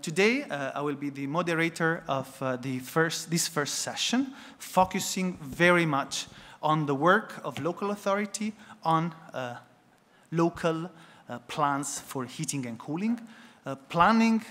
Today, I will be the moderator of this first session, focusing very much on the work of local authority on local plans for heating and cooling. Planning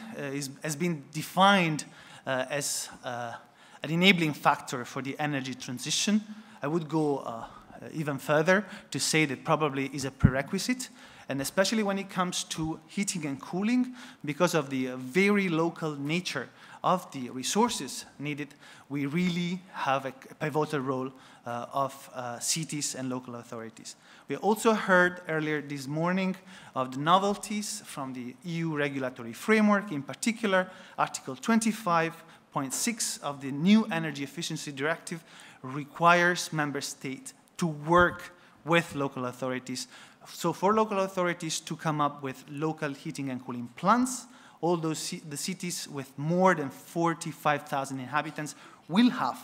has been defined as an enabling factor for the energy transition. I would go even further to say that probably is a prerequisite, and especially when it comes to heating and cooling, because of the very local nature of the resources needed, we really have a pivotal role of cities and local authorities. We also heard earlier this morning of the novelties from the EU regulatory framework, in particular, Article 25.6 of the new Energy Efficiency Directive requires member states to work with local authorities. So for local authorities to come up with local heating and cooling plans, all those the cities with more than 45,000 inhabitants will have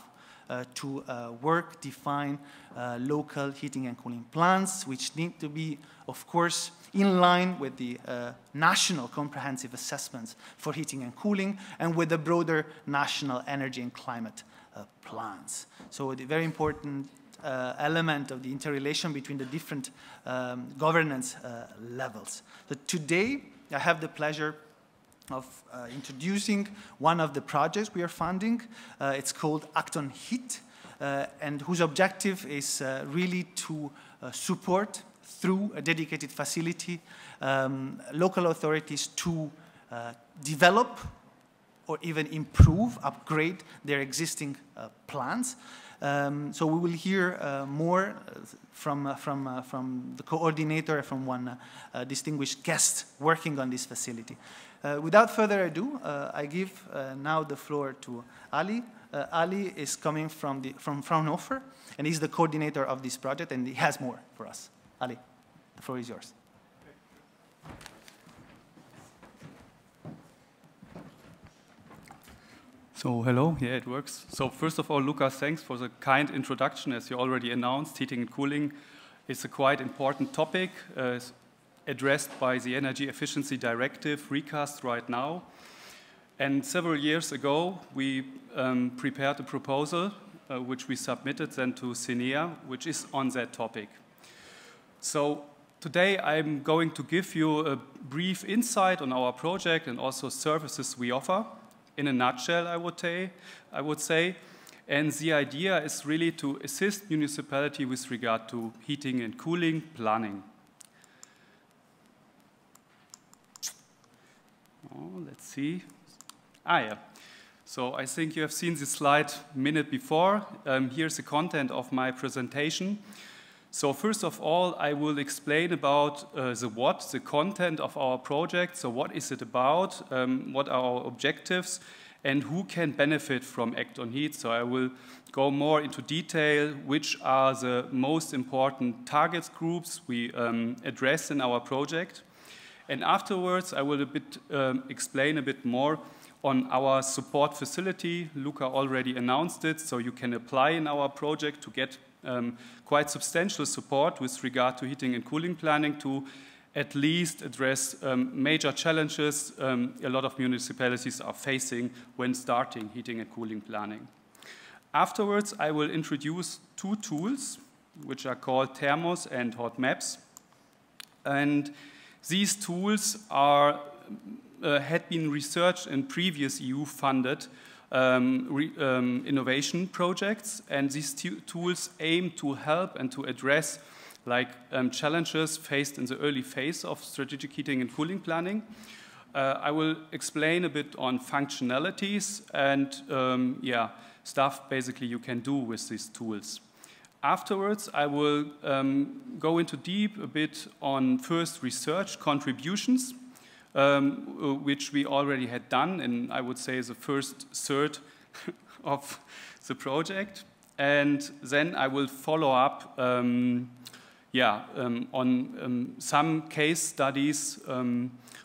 to define local heating and cooling plans, which need to be, of course, in line with the national comprehensive assessments for heating and cooling and with the broader national energy and climate plans. So the very important element of the interrelation between the different governance levels. So today, I have the pleasure of introducing one of the projects we are funding. It's called ONHEAT, and whose objective is really to support, through a dedicated facility, local authorities to develop or even improve, upgrade their existing plans. So we will hear more from the coordinator, from one distinguished guest working on this facility. Without further ado, I give now the floor to Ali. Ali is coming from Fraunhofer, and he's the coordinator of this project, and he has more for us. Ali, the floor is yours. So hello, yeah, it works. So first of all, Luca, thanks for the kind introduction. As you already announced, heating and cooling is a quite important topic addressed by the Energy Efficiency Directive recast right now. And several years ago, we prepared a proposal which we submitted then to CINEA, which is on that topic. So today I'm going to give you a brief insight on our project and also services we offer. In a nutshell, I would say. And the idea is really to assist municipality with regard to heating and cooling planning. Oh, let's see. Yeah. So I think you have seen this slide a minute before. Here's the content of my presentation. So first of all, I will explain about the content of our project. So what is it about? What are our objectives? And who can benefit from ONHEAT? So I will go more into detail, which are the most important target groups we address in our project. And afterwards, I will explain a bit more on our support facility. Luca already announced it, so you can apply in our project to get quite substantial support with regard to heating and cooling planning to at least address major challenges a lot of municipalities are facing when starting heating and cooling planning. Afterwards, I will introduce two tools, which are called Thermos and Hot Maps. And these tools had been researched in previous EU-funded innovation projects, and these tools aim to help and to address challenges faced in the early phase of strategic heating and cooling planning. I will explain a bit on functionalities and stuff basically you can do with these tools. Afterwards, I will go into deep a bit on first research contributions, which we already had done in, I would say, the first third of the project. And then I will follow up on some case studies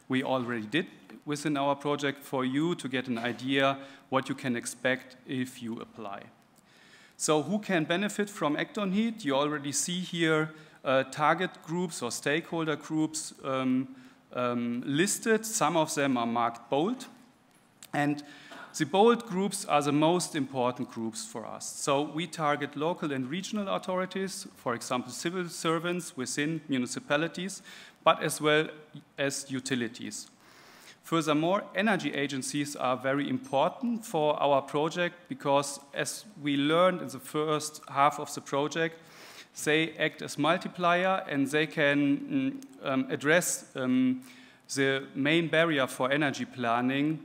we already did within our project for you to get an idea what you can expect if you apply. So who can benefit from ONHEAT? You already see here target groups or stakeholder groups listed. Some of them are marked bold. And the bold groups are the most important groups for us. So we target local and regional authorities, for example, civil servants within municipalities, but as well as utilities. Furthermore, energy agencies are very important for our project because, as we learned in the first half of the project, they act as multiplier and they can address the main barrier for energy planning,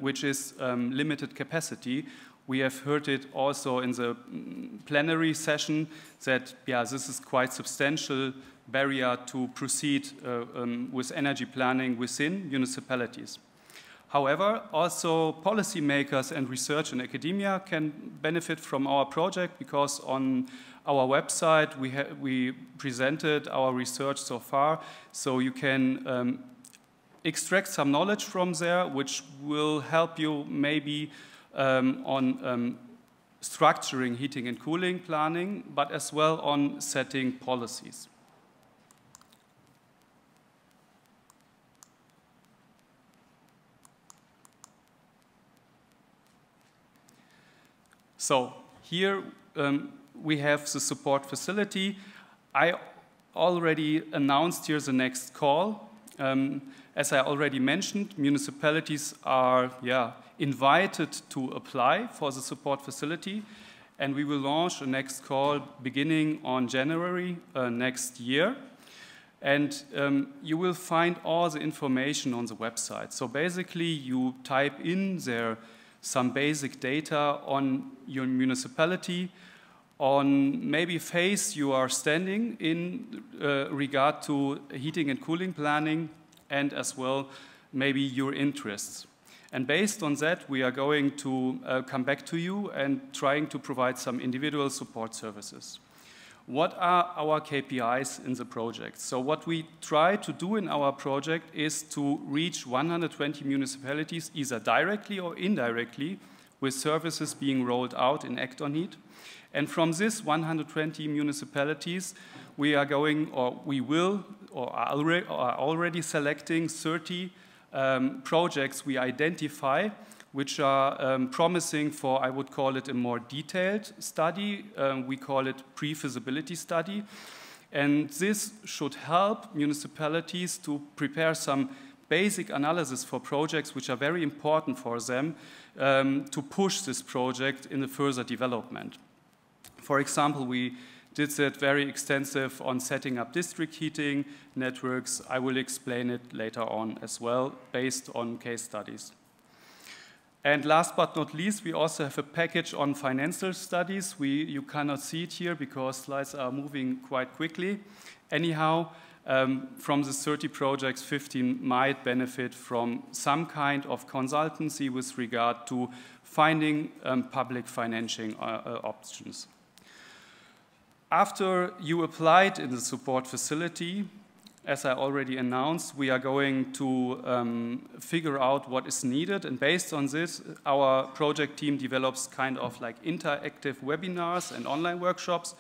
which is limited capacity. We have heard it also in the plenary session that, yeah, this is quite substantial barrier to proceed with energy planning within municipalities. However, also policymakers and research and academia can benefit from our project because on our website we presented our research so far, so you can extract some knowledge from there, which will help you maybe on structuring heating and cooling planning, but as well on setting policies. So here we have the support facility. I already announced here the next call. As I already mentioned, municipalities are invited to apply for the support facility, and we will launch the next call beginning on January next year. And you will find all the information on the website. So basically, you type in there some basic data on your municipality, on maybe phase you are standing in regard to heating and cooling planning, and as well maybe your interests. And based on that, we are going to come back to you and trying to provide some individual support services. What are our KPIs in the project? So what we try to do in our project is to reach 120 municipalities, either directly or indirectly, with services being rolled out in ONHEAT. And from this 120 municipalities, we are going, or we will, or are already selecting 30 projects we identify, which are promising for, I would call it, a more detailed study. We call it pre-feasibility study. And this should help municipalities to prepare some basic analysis for projects which are very important for them to push this project in the further development. For example, we did that very extensive on setting up district heating networks. I will explain it later on as well, based on case studies. And last but not least, we also have a package on financial studies. You cannot see it here because slides are moving quite quickly. Anyhow, from the 30 projects, 15 might benefit from some kind of consultancy with regard to finding public financing options. After you applied in the support facility, as I already announced, we are going to figure out what is needed, and based on this, our project team develops kind of like interactive webinars and online workshops.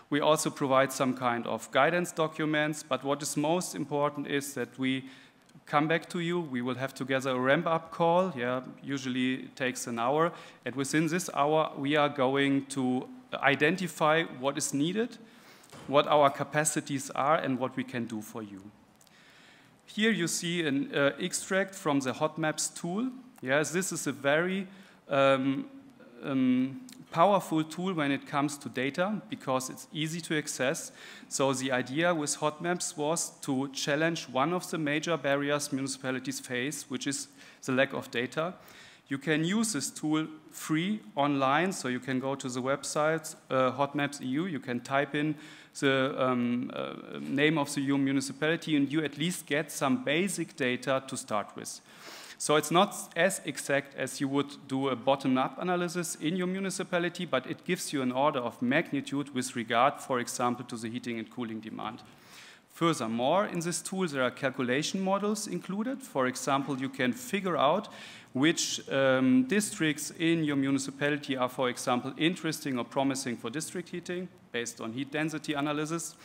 We also provide some kind of guidance documents, but what is most important is that we come back to you. We will have together a ramp-up call. Usually it takes an hour, and within this hour, we are going to identify what is needed, what our capacities are, and what we can do for you. Here you see an extract from the hot maps tool. Yes, this is a very powerful tool when it comes to data because it's easy to access. So the idea with hot maps was to challenge one of the major barriers municipalities face, which is the lack of data. You can use this tool free online, so you can go to the website hotmaps.eu, you can type in the name of your municipality, and you at least get some basic data to start with. So it's not as exact as you would do a bottom-up analysis in your municipality, but it gives you an order of magnitude with regard, for example, to the heating and cooling demand. Furthermore, in this tool, there are calculation models included. For example, you can figure out which districts in your municipality are, for example, interesting or promising for district heating based on heat density analysis.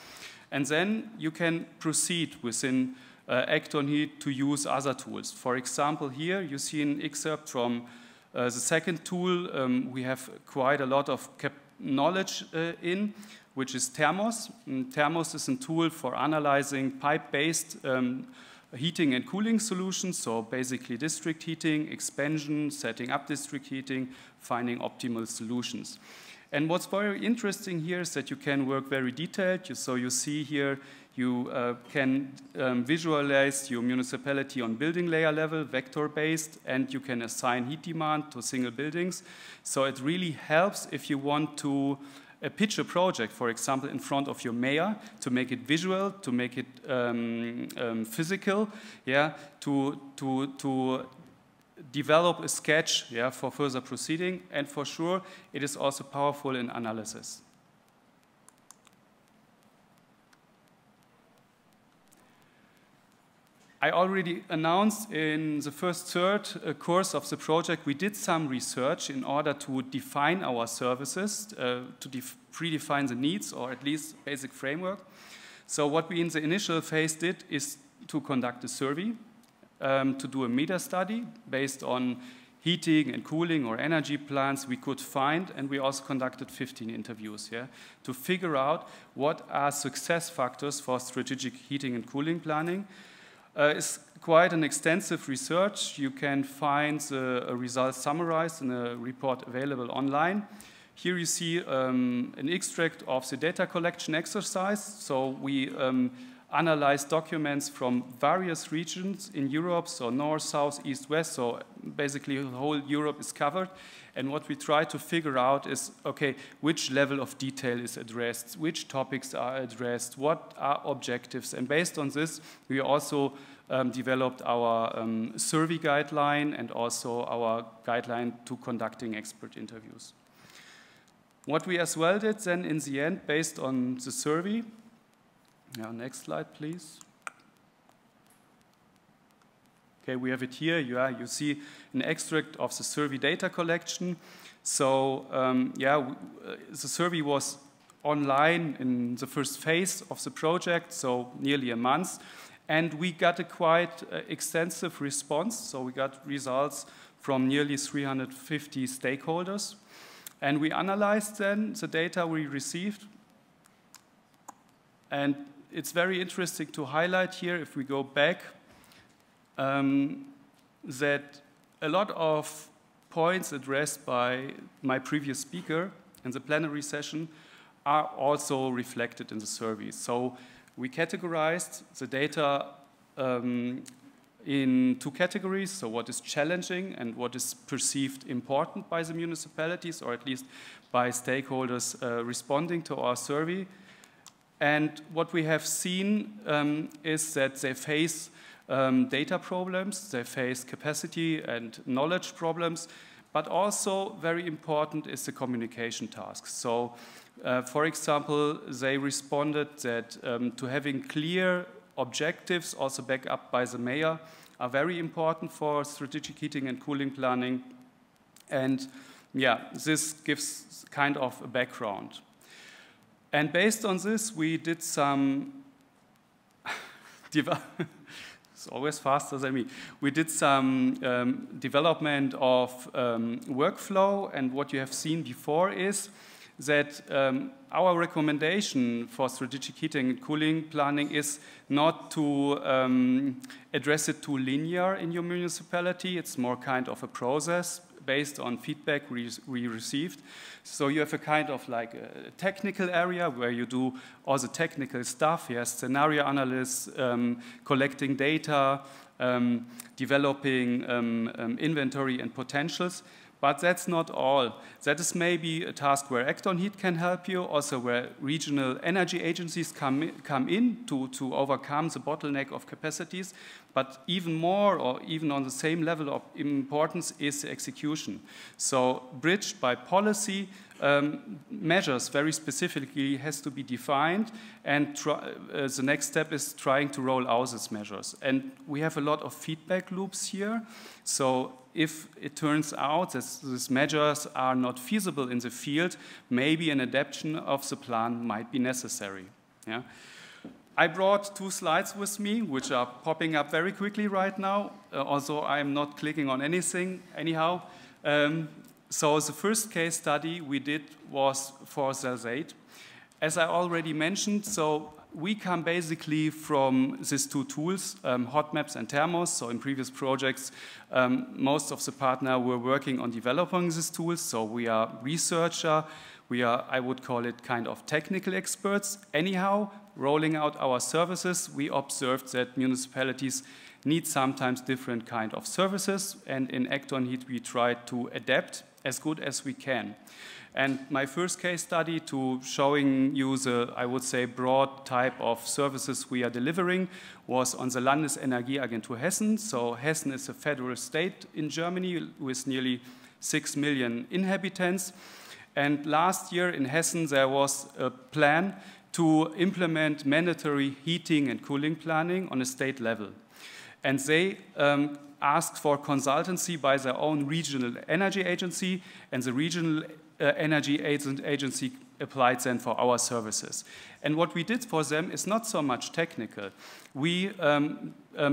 And then you can proceed within act on heat to use other tools. For example, here you see an excerpt from the second tool we have quite a lot of knowledge in, which is Thermos. And Thermos is a tool for analyzing pipe-based heating and cooling solutions, so basically district heating, expansion, setting up district heating, finding optimal solutions. And what's very interesting here is that you can work very detailed. So you see here you can visualize your municipality on building layer level, vector-based, and you can assign heat demand to single buildings. So it really helps if you want to pitch a project, for example, in front of your mayor, to make it visual, to make it physical, yeah, to develop a sketch, yeah, for further proceeding. And for sure, it is also powerful in analysis. I already announced in the first third course of the project, we did some research in order to define our services, to predefine the needs, or at least basic framework. So what we in the initial phase did is to conduct a survey, to do a meta study based on heating and cooling or energy plans we could find, and we also conducted 15 interviews, yeah, to figure out what are success factors for strategic heating and cooling planning. It's quite an extensive research. You can find the results summarized in a report available online. Here you see an extract of the data collection exercise. So we analyzed documents from various regions in Europe, so north, south, east, west, so basically the whole Europe is covered. And what we try to figure out is, okay, which level of detail is addressed, which topics are addressed, what are objectives. And based on this, we also developed our survey guideline and also our guideline to conducting expert interviews. What we as well did then in the end, based on the survey, yeah, next slide, please. Okay, we have it here. You see an extract of the survey data collection. So, the survey was online in the first phase of the project, so nearly a month. And we got a quite extensive response. So we got results from nearly 350 stakeholders. And we analyzed then the data we received. And it's very interesting to highlight here, if we go back, that a lot of points addressed by my previous speaker in the plenary session are also reflected in the survey. So we categorized the data in two categories, so what is challenging and what is perceived important by the municipalities, or at least by stakeholders responding to our survey. And what we have seen is that they face data problems, they face capacity and knowledge problems, but also very important is the communication task. So, for example, they responded that to having clear objectives, also backed up by the mayor, are very important for strategic heating and cooling planning. And yeah, this gives kind of a background. And based on this, we did some it's always faster than me. We did some development of workflow, and what you have seen before is that our recommendation for strategic heating and cooling planning is not to address it too linear in your municipality. It's more kind of a process based on feedback we received. So you have a kind of like a technical area where you do all the technical stuff, yes, scenario analysis, collecting data, developing inventory and potentials. But that's not all. That is maybe a task where Act on Heat can help you, also where regional energy agencies come in to overcome the bottleneck of capacities. But even more, or even on the same level of importance, is the execution. So bridged by policy, measures very specifically has to be defined, and the next step is trying to roll out these measures. And we have a lot of feedback loops here. So if it turns out that these measures are not feasible in the field, maybe an adaptation of the plan might be necessary. Yeah? I brought 2 slides with me, which are popping up very quickly right now, although I'm not clicking on anything anyhow. So the first case study we did was for Sulzate. As I already mentioned, so we come basically from these 2 tools, hot maps and thermos. So in previous projects, most of the partners were working on developing these tools. So we are researcher, we are, I would call it, kind of technical experts. Anyhow, rolling out our services, we observed that municipalities need sometimes different kind of services. And in ACT-ONHEAT, we try to adapt as good as we can. And my first case study to showing you the, I would say, broad type of services we are delivering was on the Landesenergieagentur Hessen. So Hessen is a federal state in Germany with nearly 6 million inhabitants. And last year in Hessen there was a plan to implement mandatory heating and cooling planning on a state level. And they asked for consultancy by their own regional energy agency, and the regional energy agency applied then for our services. And what we did for them is not so much technical. We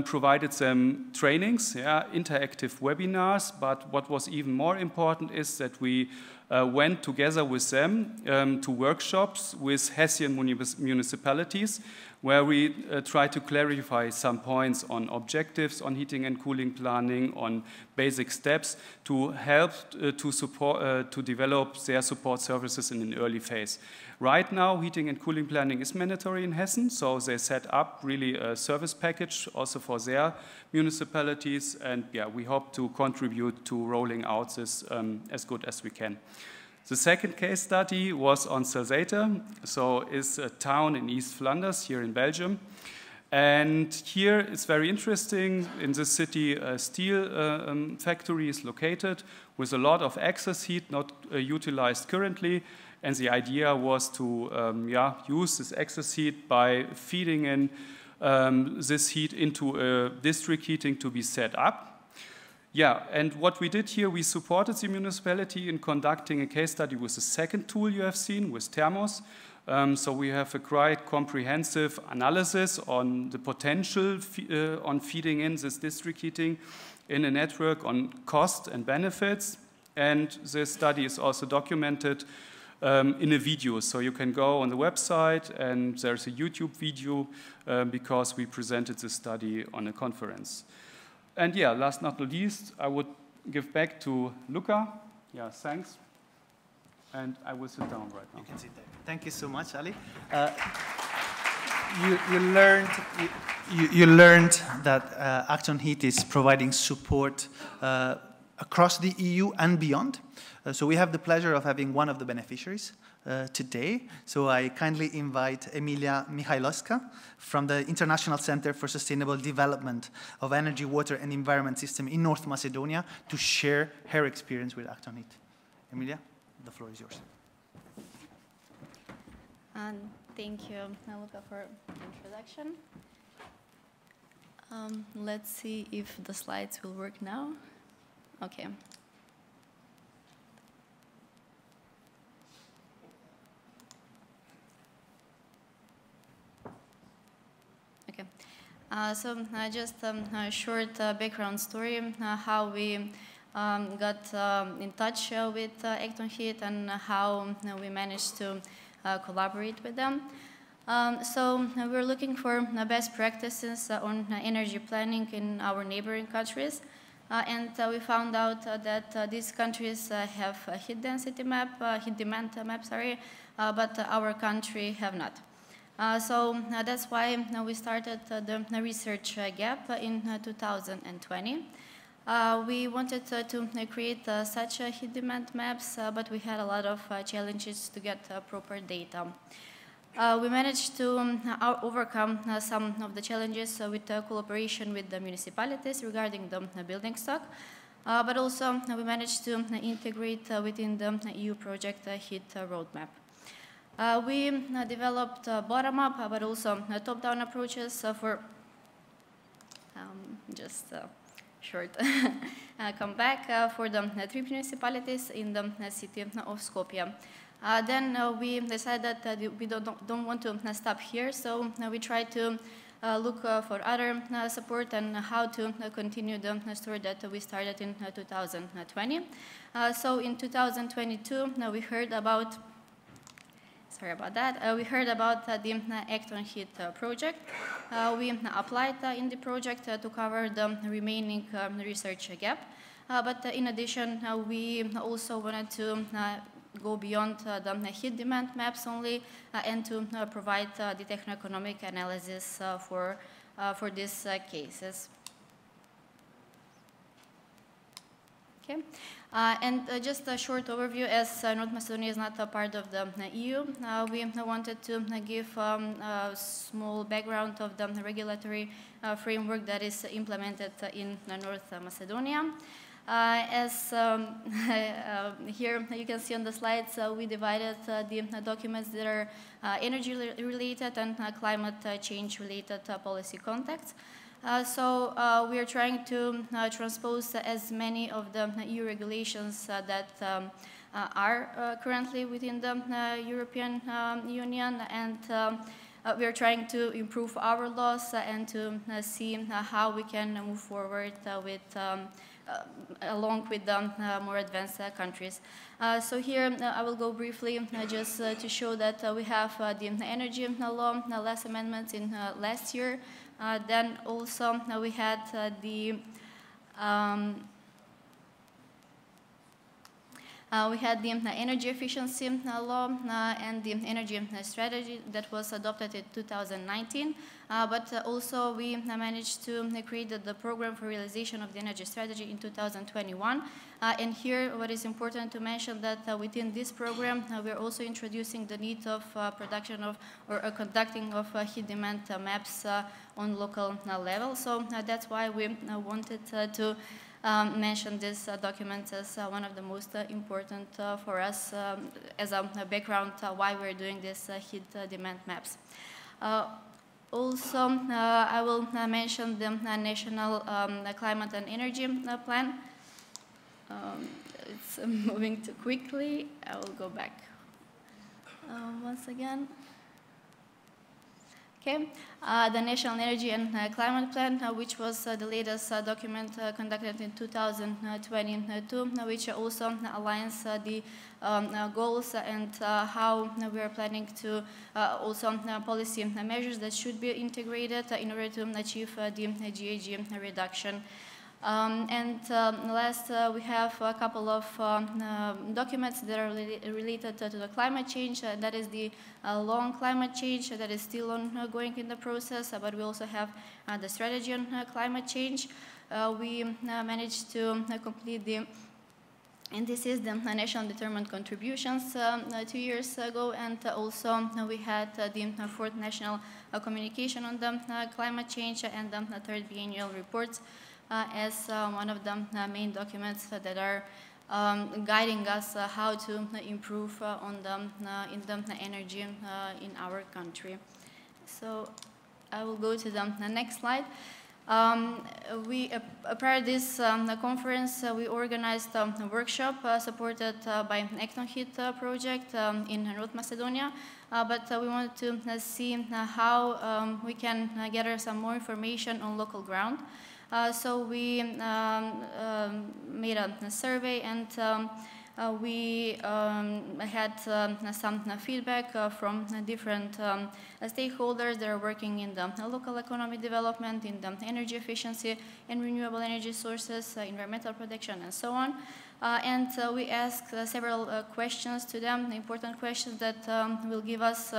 provided them trainings, interactive webinars, but what was even more important is that we went together with them to workshops with Hessian municipalities, where we try to clarify some points on objectives, on heating and cooling planning, on basic steps to help to develop their support services in an early phase. Right now, heating and cooling planning is mandatory in Hessen, so they set up really a service package also for their municipalities, and yeah, we hope to contribute to rolling out this as good as we can. The second case study was on Sulzate, so it's a town in East Flanders here in Belgium. And here it's very interesting. In this city, a steel factory is located with a lot of excess heat not utilized currently. And the idea was to use this excess heat by feeding in this heat into a district heating to be set up. Yeah, and what we did here, we supported the municipality in conducting a case study with the second tool you have seen, with thermos. So we have a quite comprehensive analysis on the potential on feeding in this district heating in a network, on cost and benefits. And this study is also documented in a video. So you can go on the website and there's a YouTube video because we presented this study on a conference. And yeah, last but not least, I would give back to Luca. Yeah, thanks. And I will sit down right now. You can sit there. Thank you so much, Ali. You learned that ACT-ONHEAT is providing support across the EU and beyond. So we have the pleasure of having one of the beneficiaries today. So I kindly invite MIHAJLOSKA from the International Center for Sustainable Development of Energy, Water and Environment System in North Macedonia to share her experience with ACT-ONHEAT. Emilia, the floor is yours. Thank you, Luca, for the introduction. Let's see if the slides will work now. Okay. Okay. So just a short background story, how we got in touch with ACT-ONHEAT and how we managed to collaborate with them. So we're looking for best practices on energy planning in our neighboring countries. And we found out that these countries have a heat density map, heat demand map, sorry, but our country have not. So that's why we started the research gap in 2020. We wanted to create such heat demand maps, but we had a lot of challenges to get proper data. We managed to overcome some of the challenges with cooperation with the municipalities regarding the building stock, but also we managed to integrate within the EU project heat roadmap. We developed bottom-up, but also top-down approaches for short comeback for the 3 municipalities in the city of Skopje. Then we decided that we don't want to stop here, so we tried to look for other support and how to continue the story that we started in 2020. So in 2022, we heard about we heard about the Act on Heat project. We applied in the project to cover the remaining research gap. But in addition, we also wanted to go beyond the heat demand maps only and to provide the techno-economic analysis for these cases. Okay. And just a short overview, as North Macedonia is not a part of the EU, we wanted to give a small background of the regulatory framework that is implemented in North Macedonia. As here you can see on the slides, we divided the documents that are energy-related and climate change-related policy contexts. So we are trying to transpose as many of the EU regulations that are currently within the European Union, and we are trying to improve our laws and to see how we can move forward with along with the more advanced countries. So here I will go briefly just to show that we have the energy law, last amendments in last year. Then also we had the energy efficiency law and the energy strategy that was adopted in 2019. But also we managed to create the program for realization of the energy strategy in 2021. And here what is important to mention that within this program we are also introducing the need of production of or conducting of heat demand maps on local level. So that's why we wanted to mention this document as one of the most important for us as a background why we're doing this heat demand maps. Also, I will mention the National Climate and Energy Plan. It's moving too quickly. I will go back once again. Okay, the National Energy and Climate Plan, which was the latest document conducted in 2022, which also aligns the goals and how we are planning to also policy measures that should be integrated in order to achieve the GHG reduction. And last, we have a couple of documents that are related to the climate change. That is the long climate change that is still ongoing in the process, but we also have the strategy on climate change. We managed to complete the, and this is the national determined contributions 2 years ago, and also we had the fourth national communication on the climate change and the third biennial reports as one of the main documents that are guiding us how to improve on in the energy in our country. So I will go to the next slide. Prior to this conference, we organized a workshop supported by Act on Heat project in North Macedonia, but we wanted to see how we can gather some more information on local ground. So we made a survey, and we had some feedback from different stakeholders that are working in the local economic development, in the energy efficiency and renewable energy sources, environmental protection, and so on. And we asked several questions to them, important questions that will give us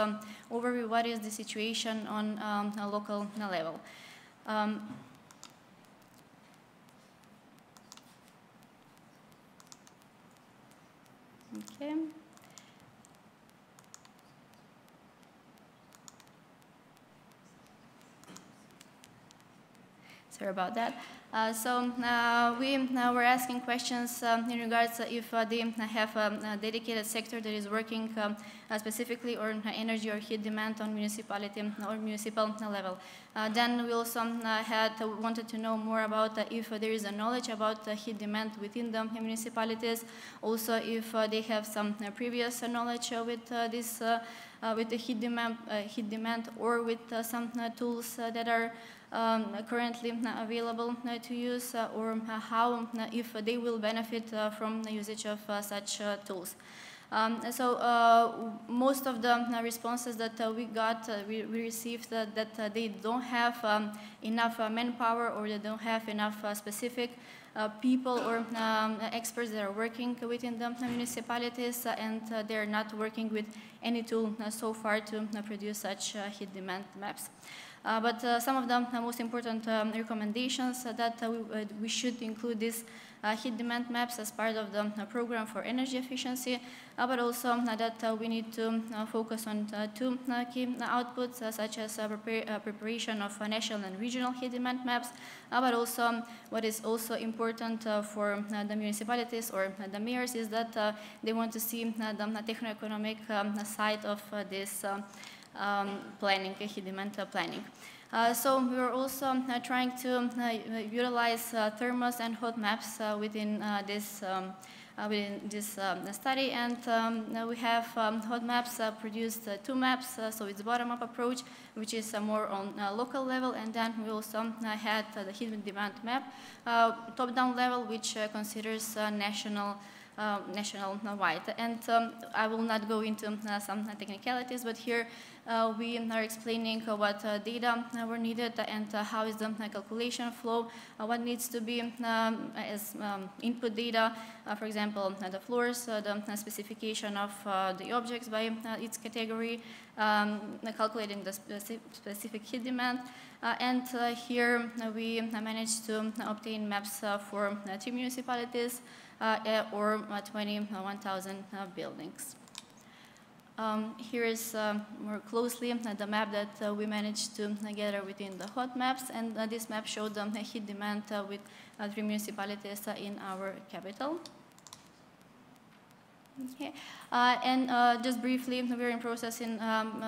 overview what is the situation on a local level. Okay. Sorry about that. We were asking questions in regards to if they have a dedicated sector that is working specifically on energy or heat demand on municipality or municipal level. Then we also wanted to know more about if there is a knowledge about heat demand within the municipalities. Also, if they have some previous knowledge with this, with the heat demand or with some tools that are currently available to use, or how, if they will benefit from the usage of such tools. Most of the responses that we got, we received that they don't have enough manpower, or they don't have enough specific people or experts that are working within the municipalities, and they're not working with any tool so far to produce such heat demand maps. But some of the most important recommendations that we should include these heat demand maps as part of the program for energy efficiency, but also that we need to focus on two key outputs, such as preparation of national and regional heat demand maps, but also what is also important for the municipalities or the mayors is that they want to see the techno-economic side of this planning, heat demand planning. So we are also trying to utilize thermos and hot maps within this study, and we have hot maps produced 2 maps, so it's bottom-up approach, which is more on local level, and then we also had the heat demand map, top-down level, which considers national wide. And I will not go into some technicalities, but here we are explaining what data were needed and how is the calculation flow, what needs to be as input data, for example, the floors, the specification of the objects by its category, calculating the specific heat demand, and here we managed to obtain maps for 3 municipalities, or 21,000 buildings. Here is more closely the map that we managed to gather within the hot maps, and this map showed the heat demand with 3 municipalities in our capital. Okay. And just briefly, we're in process in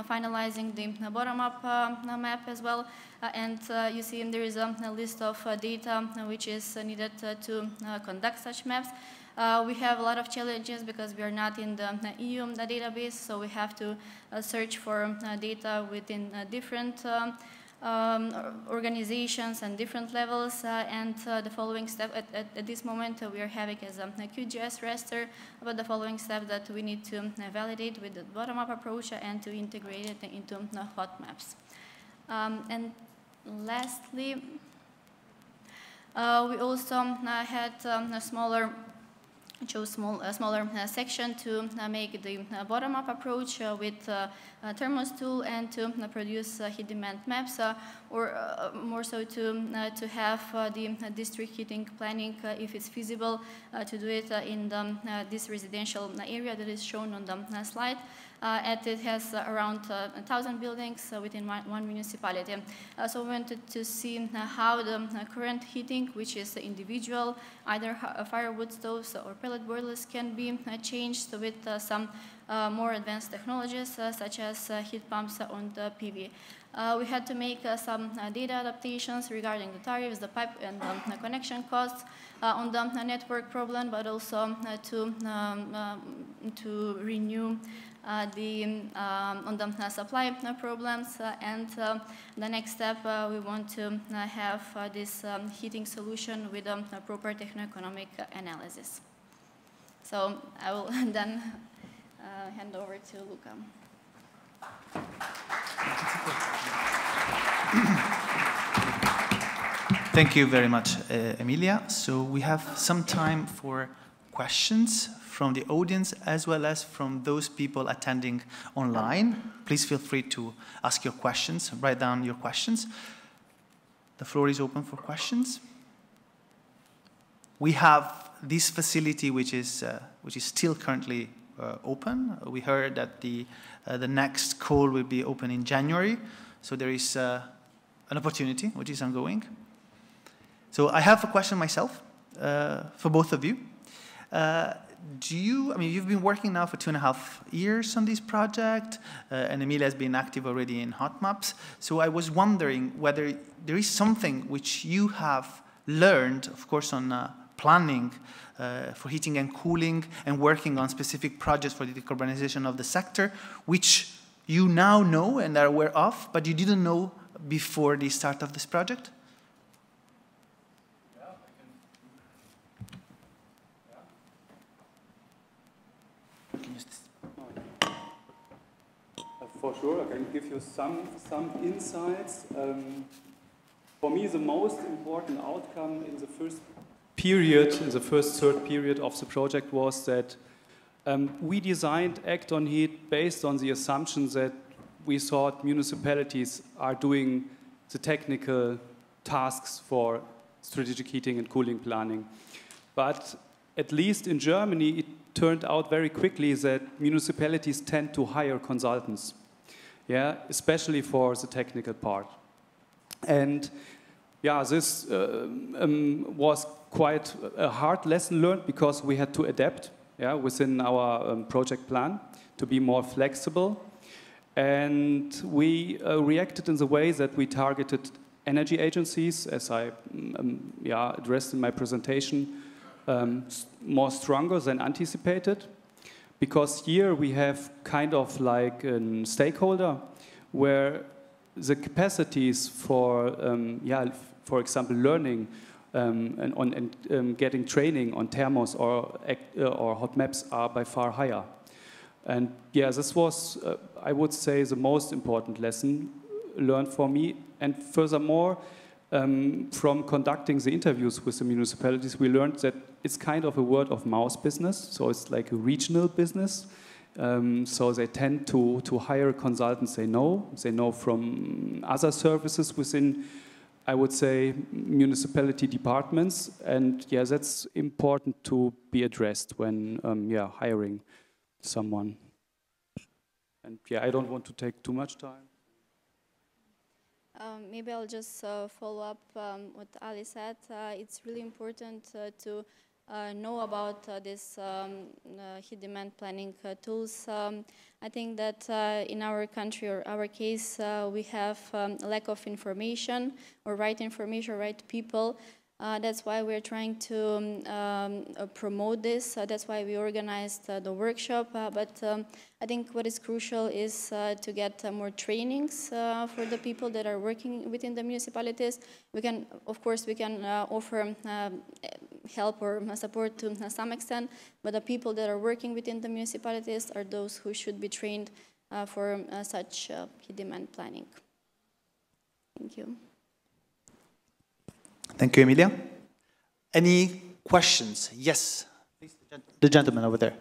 finalizing the bottom-up map as well. And you see there is a list of data which is needed to conduct such maps. We have a lot of challenges because we are not in the EU database, so we have to search for data within different organizations and different levels, and the following step at this moment we are having as a QGIS raster, but the following step that we need to validate with the bottom-up approach and to integrate it into the hot maps. And lastly, we also had a smaller section to make the bottom-up approach with thermos tool and to produce heat demand maps, or more so to have the district heating planning, if it's feasible, to do it in this residential area that is shown on the slide. And it has around 1,000 buildings within one municipality. So we wanted to see how the current heating, which is individual, either firewood stoves or pellet boilers, can be changed with some more advanced technologies, such as heat pumps on the PV. We had to make some data adaptations regarding the tariffs, the pipe and the connection costs on the network problem, but also to renew on the supply problems, and the next step we want to have this heating solution with a proper techno-economic analysis. So I will then hand over to Luca. Thank you very much, Emilia. So we have some time for questions from the audience as well as from those people attending online. Please feel free to ask your questions, write down your questions. The floor is open for questions. We have this facility which is still currently open. We heard that the next call will be open in January, so there is an opportunity which is ongoing. So I have a question myself for both of you. I mean, you've been working now for 2.5 years on this project, and Emilia has been active already in hot maps. So I was wondering whether there is something which you have learned, of course, on planning for heating and cooling and working on specific projects for the decarbonization of the sector, which you now know and are aware of, but you didn't know before the start of this project? For sure, I can give you some insights. For me, the most important outcome in the first third period of the project was that we designed ACT-ON-HEAT based on the assumption that we thought municipalities are doing the technical tasks for strategic heating and cooling planning. But at least in Germany, it turned out very quickly that municipalities tend to hire consultants, yeah, especially for the technical part. And yeah, this was quite a hard lesson learned because we had to adapt, yeah, within our project plan to be more flexible. And we reacted in the way that we targeted energy agencies, as I addressed in my presentation, more stronger than anticipated. Because here we have kind of like a stakeholder where the capacities for example, learning and getting training on thermos or hot maps are by far higher. And yeah, this was, I would say, the most important lesson learned for me. And furthermore, from conducting the interviews with the municipalities, we learned that it's kind of a word-of-mouth business. So it's like a regional business. So they tend to hire consultants they know from other services within, I would say, municipality departments. And yeah, that's important to be addressed when hiring someone. And yeah, I don't want to take too much time. Maybe I'll just follow up what Ali said. It's really important to know about this heat demand planning tools. I think that in our country or our case, we have a lack of information or right people. That's why we're trying to promote this. That's why we organized the workshop. But I think what is crucial is to get more trainings for the people that are working within the municipalities. We can, of course, offer help or support to some extent, but the people that are working within the municipalities are those who should be trained for such heat demand planning. Thank you. Thank you, Emilia. Any questions? Yes, please, the gentleman over there.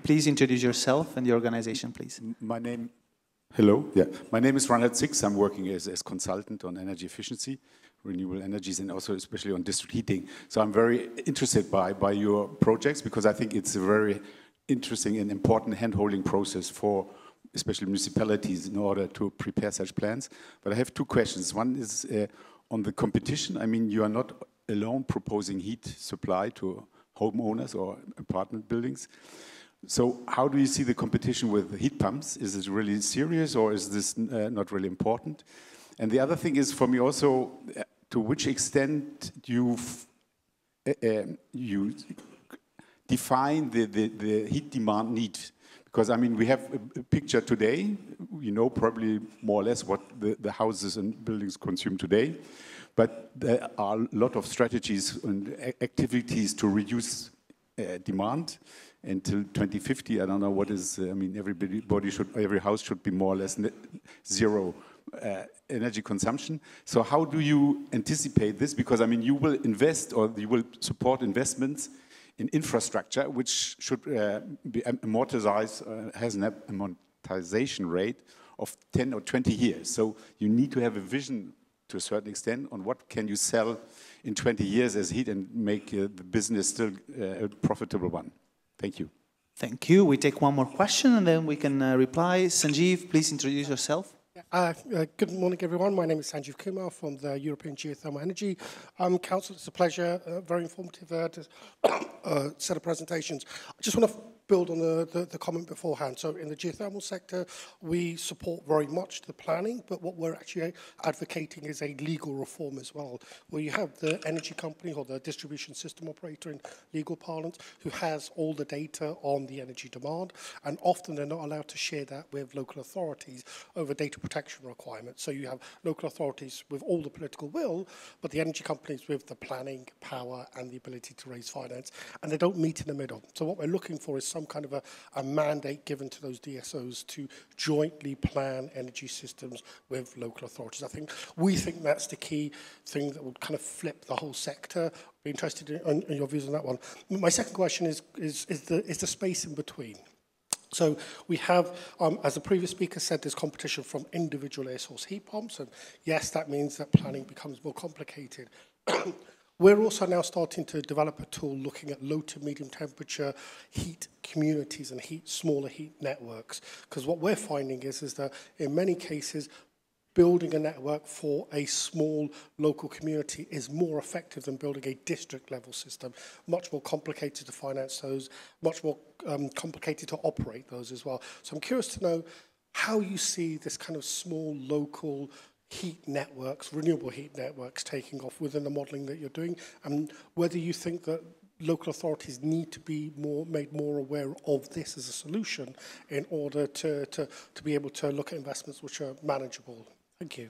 Please introduce yourself and the organization, please. Hello. Yeah, my name is Reinhard Six. I'm working as consultant on energy efficiency, renewable energies, and also especially on district heating. So I'm very interested by your projects because I think it's a very interesting and important hand-holding process for especially municipalities in order to prepare such plans. But I have two questions. One is on the competition. I mean, you are not alone proposing heat supply to homeowners or apartment buildings. So how do you see the competition with heat pumps? Is it really serious or is this not really important? And the other thing is for me also, to which extent you define the heat demand need. Because, I mean, we have a picture today, you know probably more or less what the houses and buildings consume today, but there are a lot of strategies and activities to reduce demand until 2050. I don't know what is, I mean, every house should be more or less zero energy consumption. So how do you anticipate this? Because, I mean, you will invest or you will support investments in infrastructure, which should be amortized, has an amortization rate of 10 or 20 years. So you need to have a vision to a certain extent on what can you sell in 20 years as heat and make the business still a profitable one. Thank you. Thank you. We take one more question and then we can reply. Sanjeev, please introduce yourself. Good morning, everyone. My name is Sanjeev Kumar from the European Geothermal Energy Council. It's a pleasure, very informative set of presentations. I just want to build on the comment beforehand. So in the geothermal sector, we support very much the planning, but what we're actually advocating is a legal reform as well, where you have the energy company or the distribution system operator in legal parlance who has all the data on the energy demand, and often they're not allowed to share that with local authorities over data protection requirements. So you have local authorities with all the political will, but the energy companies with the planning, power, and the ability to raise finance, and they don't meet in the middle. So what we're looking for is some kind of a mandate given to those DSOs to jointly plan energy systems with local authorities. We think that's the key thing that would kind of flip the whole sector. Be interested in your views on that one. My second question is the space in between. So we have, as the previous speaker said, there's competition from individual air source heat pumps, and yes, that means that planning becomes more complicated. We're also now starting to develop a tool looking at low to medium temperature heat communities and smaller heat networks. Because what we're finding is that in many cases, building a network for a small local community is more effective than building a district level system. Much more complicated to finance those, much more complicated to operate those as well. So I'm curious to know how you see this kind of small local heat networks, renewable heat networks taking off within the modelling that you're doing, and whether you think that local authorities need to be made more aware of this as a solution in order to be able to look at investments which are manageable. Thank you.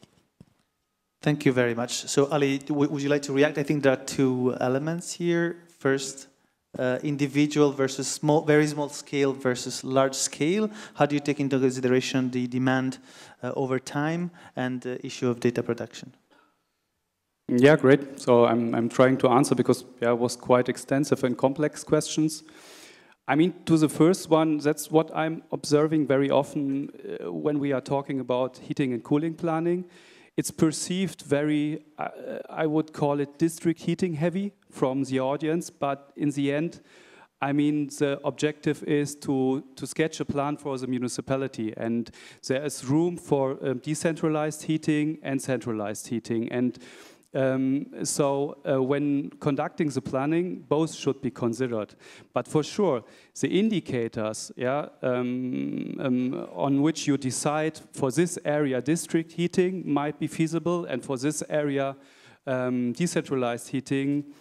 Thank you very much. So Ali, would you like to react? I think there are two elements here. First, individual versus small, very small scale versus large scale. How do you take into consideration the demand over time and the issue of data protection? Yeah, great. So I'm trying to answer because it was quite extensive and complex questions. I mean, to the first one, that's what I'm observing very often when we are talking about heating and cooling planning. It's perceived very, I would call it district heating heavy from the audience, but in the end, I mean, the objective is to sketch a plan for the municipality, and there is room for decentralized heating and centralized heating. And when conducting the planning, both should be considered. But for sure, the indicators on which you decide for this area district heating might be feasible, and for this area decentralized heating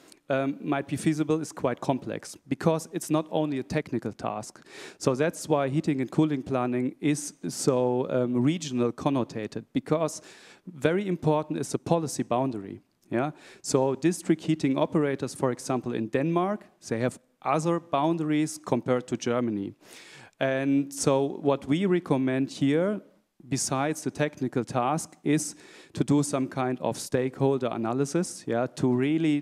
might be feasible is quite complex, because it's not only a technical task. So that's why heating and cooling planning is so regional connotated, because very important is the policy boundary. Yeah? So district heating operators, for example, in Denmark, they have other boundaries compared to Germany. And so what we recommend here, besides the technical task, is to do some kind of stakeholder analysis, to really,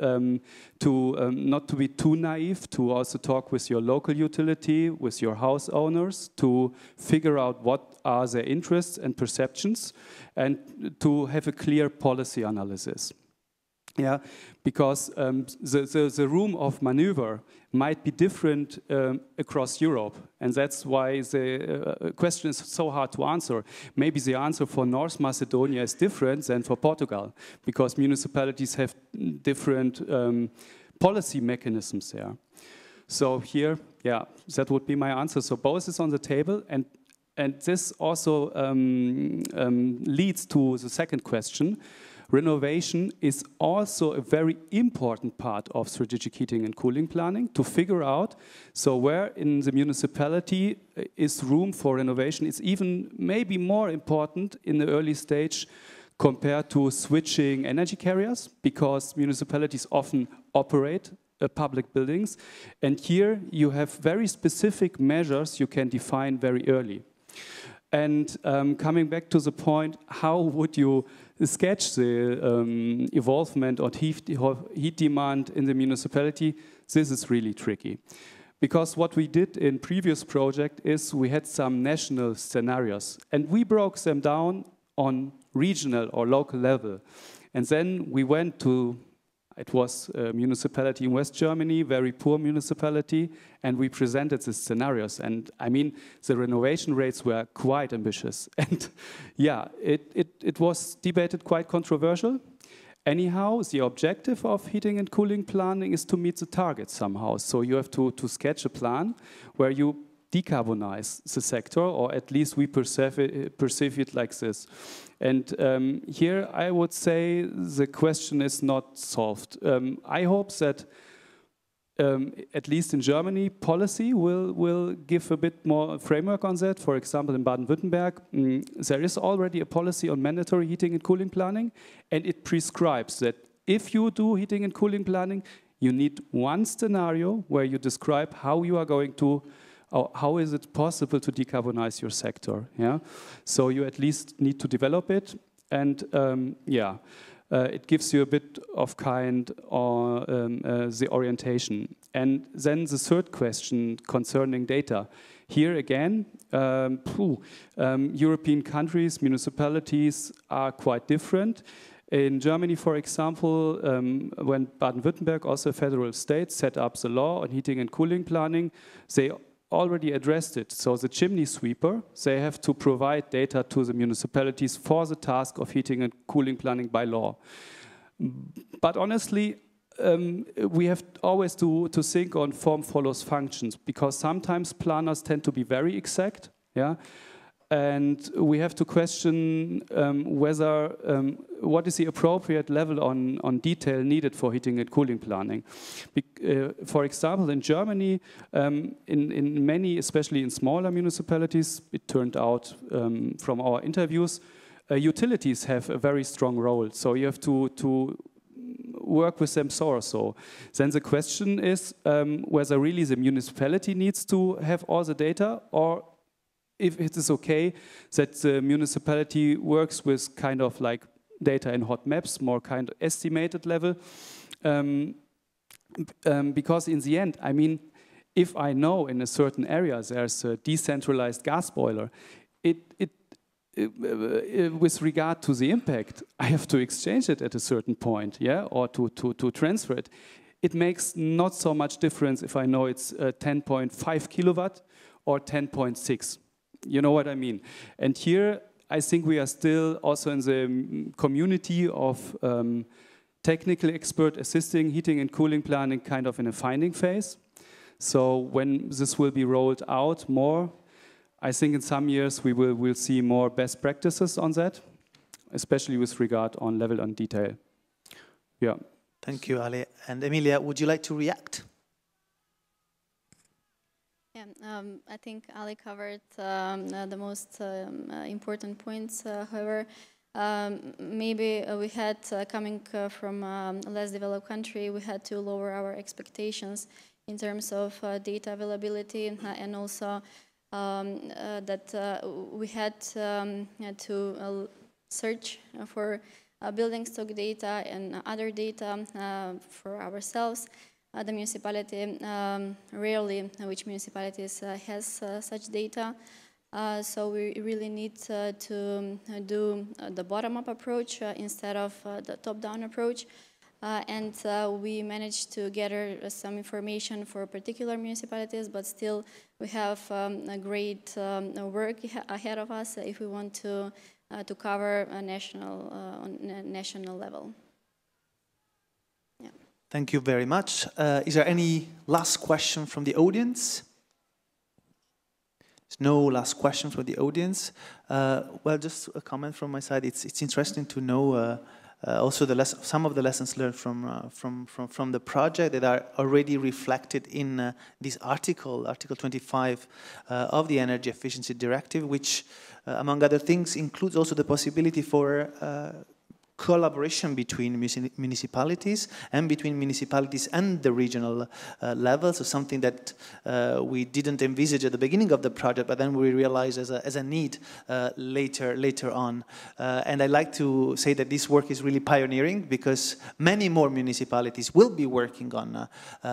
not to be too naive, to also talk with your local utility, with your house owners, to figure out what are their interests and perceptions, and to have a clear policy analysis. Yeah, because the room of maneuver might be different across Europe, and that's why the question is so hard to answer. Maybe the answer for North Macedonia is different than for Portugal, because municipalities have different policy mechanisms there. So here, that would be my answer. So both is on the table, and this also leads to the second question. Renovation is also a very important part of strategic heating and cooling planning, to figure out, so where in the municipality is room for renovation. It's even maybe more important in the early stage compared to switching energy carriers, because municipalities often operate public buildings, and here you have very specific measures you can define very early. And coming back to the point, how would you sketch the evolvement of heat demand in the municipality? This is really tricky. Because what we did in previous project is we had some national scenarios, and we broke them down on regional or local level. And then we went to It was a municipality in West Germany, very poor municipality, and we presented the scenarios. And I mean, the renovation rates were quite ambitious. And yeah, it was debated quite controversial. Anyhow, the objective of heating and cooling planning is to meet the target somehow. So you have to sketch a plan where you decarbonize the sector, or at least we perceive it like this. And here I would say the question is not solved. I hope that at least in Germany, policy will give a bit more framework on that. For example, in Baden-Württemberg, there is already a policy on mandatory heating and cooling planning, and it prescribes that if you do heating and cooling planning, you need one scenario where you describe how you are going to, or how is it possible to decarbonize your sector. Yeah, so you at least need to develop it, and yeah. It gives you a bit of kind of the orientation. And then the third question concerning data. Here again, European countries, municipalities are quite different. In Germany, for example, when Baden-Württemberg, also a federal state, set up the law on heating and cooling planning, they already addressed it. So the chimney sweeper, they have to provide data to the municipalities for the task of heating and cooling planning by law. But honestly, we have always to think on form follows functions, because sometimes planners tend to be very exact, yeah? And we have to question whether what is the appropriate level on detail needed for heating and cooling planning. For example, in Germany, in many, especially in smaller municipalities, it turned out from our interviews, utilities have a very strong role. So you have to work with them so or so. Then the question is whether really the municipality needs to have all the data, or if it is okay that the municipality works with kind of like data in hot maps, more kind of estimated level. Because in the end, I mean, if I know in a certain area there's a decentralized gas boiler, with regard to the impact, I have to exchange it at a certain point, yeah, or to transfer it. It makes not so much difference if I know it's 10.5 kilowatt or 10.6. You know what I mean? And here, I think we are still also in the community of technical expert assisting heating and cooling planning kind of in a finding phase. So when this will be rolled out more, I think in some years we'll see more best practices on that, especially with regard on level and detail. Yeah. Thank you, Ali. And Emilia, would you like to react? Yeah, I think Ali covered the most important points. However, maybe we had, coming from a less developed country, we had to lower our expectations in terms of data availability, and also that we had to search for building stock data and other data for ourselves. The municipality, rarely which municipalities has such data. So we really need to do the bottom-up approach instead of the top-down approach. And we managed to gather some information for particular municipalities, but still we have a great work ahead of us if we want to cover a on a national level. Thank you very much. Is there any last question from the audience? There's no last question from the audience. Well, just a comment from my side. It's interesting to know also some of the lessons learned from the project that are already reflected in this Article 25 of the Energy Efficiency Directive, which, among other things, includes also the possibility for collaboration between municipalities and between municipalities and the regional level. So something that we didn't envisage at the beginning of the project, but then we realized as a need later on. And I like to say that this work is really pioneering, because many more municipalities will be working on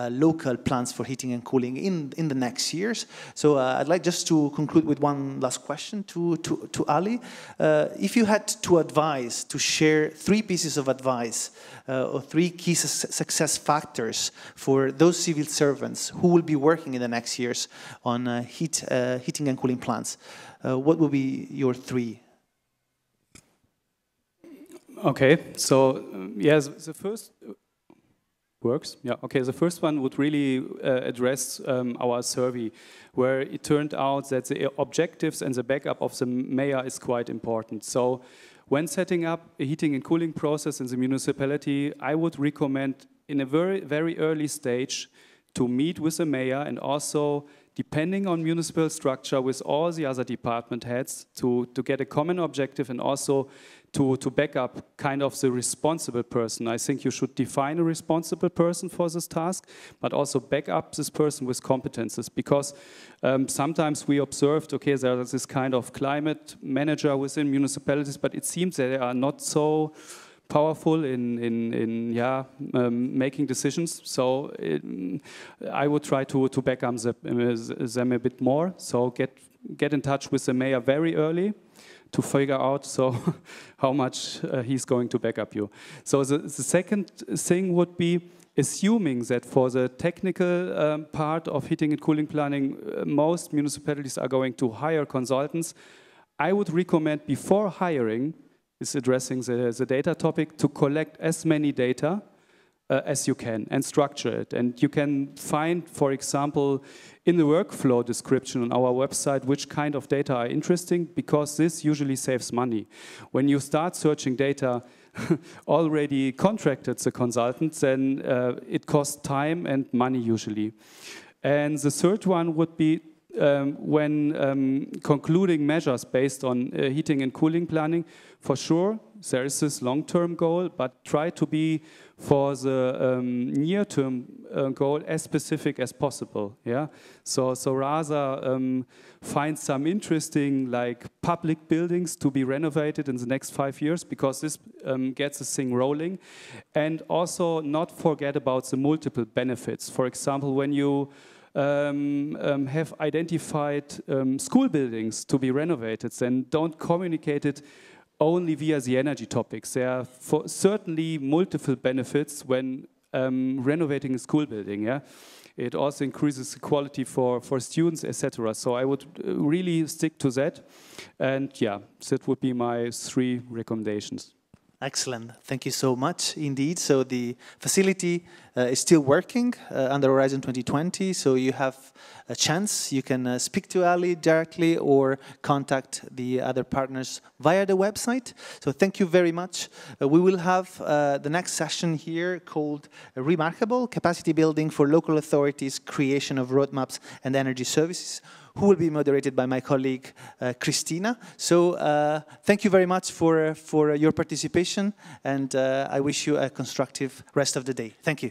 local plans for heating and cooling in the next years. So I'd like just to conclude with one last question to Ali. If you had to advise, to share 3 pieces of advice or 3 key success factors for those civil servants who will be working in the next years on heating and cooling plants, what will be your 3? Okay, so yes, the first works. Yeah, okay, the first one would really address our survey, where it turned out that the objectives and the backup of the mayor is quite important. So when setting up a heating and cooling process in the municipality, I would recommend in a very early stage to meet with the mayor, and also, depending on municipal structure, with all the other department heads to get a common objective, and also to back up kind of the responsible person. I think you should define a responsible person for this task, but also back up this person with competences, because sometimes we observed, okay, there is this kind of climate manager within municipalities, but it seems that they are not so powerful in making decisions. So I would try to back up them a bit more. So get in touch with the mayor very early to figure out how much he's going to back up you. So the second thing would be assuming that for the technical part of heating and cooling planning, most municipalities are going to hire consultants. I would recommend before hiring, is addressing the data topic, to collect as many data as you can and structure it. And you can find, for example, in the workflow description on our website which kind of data are interesting, because this usually saves money. When you start searching data already contracted the consultants, then it costs time and money usually. And the third one would be when concluding measures based on heating and cooling planning, for sure there is this long-term goal, but try to be for the near-term goal as specific as possible. Yeah, so rather find some interesting like public buildings to be renovated in the next 5 years, because this gets the thing rolling, and also not forget about the multiple benefits. For example, when you have identified school buildings to be renovated, then don't communicate it only via the energy topics. There are certainly multiple benefits when renovating a school building. Yeah, it also increases the quality for students, etc. So I would really stick to that, and yeah, that would be my 3 recommendations. Excellent. Thank you so much indeed. So the facility is still working under Horizon 2020. So you have a chance. You can speak to Ali directly or contact the other partners via the website. So thank you very much. We will have the next session here called Remarkable Capacity Building for Local Authorities, Creation of Roadmaps and Energy Services, who will be moderated by my colleague, Christina. So thank you very much for your participation, and I wish you a constructive rest of the day. Thank you.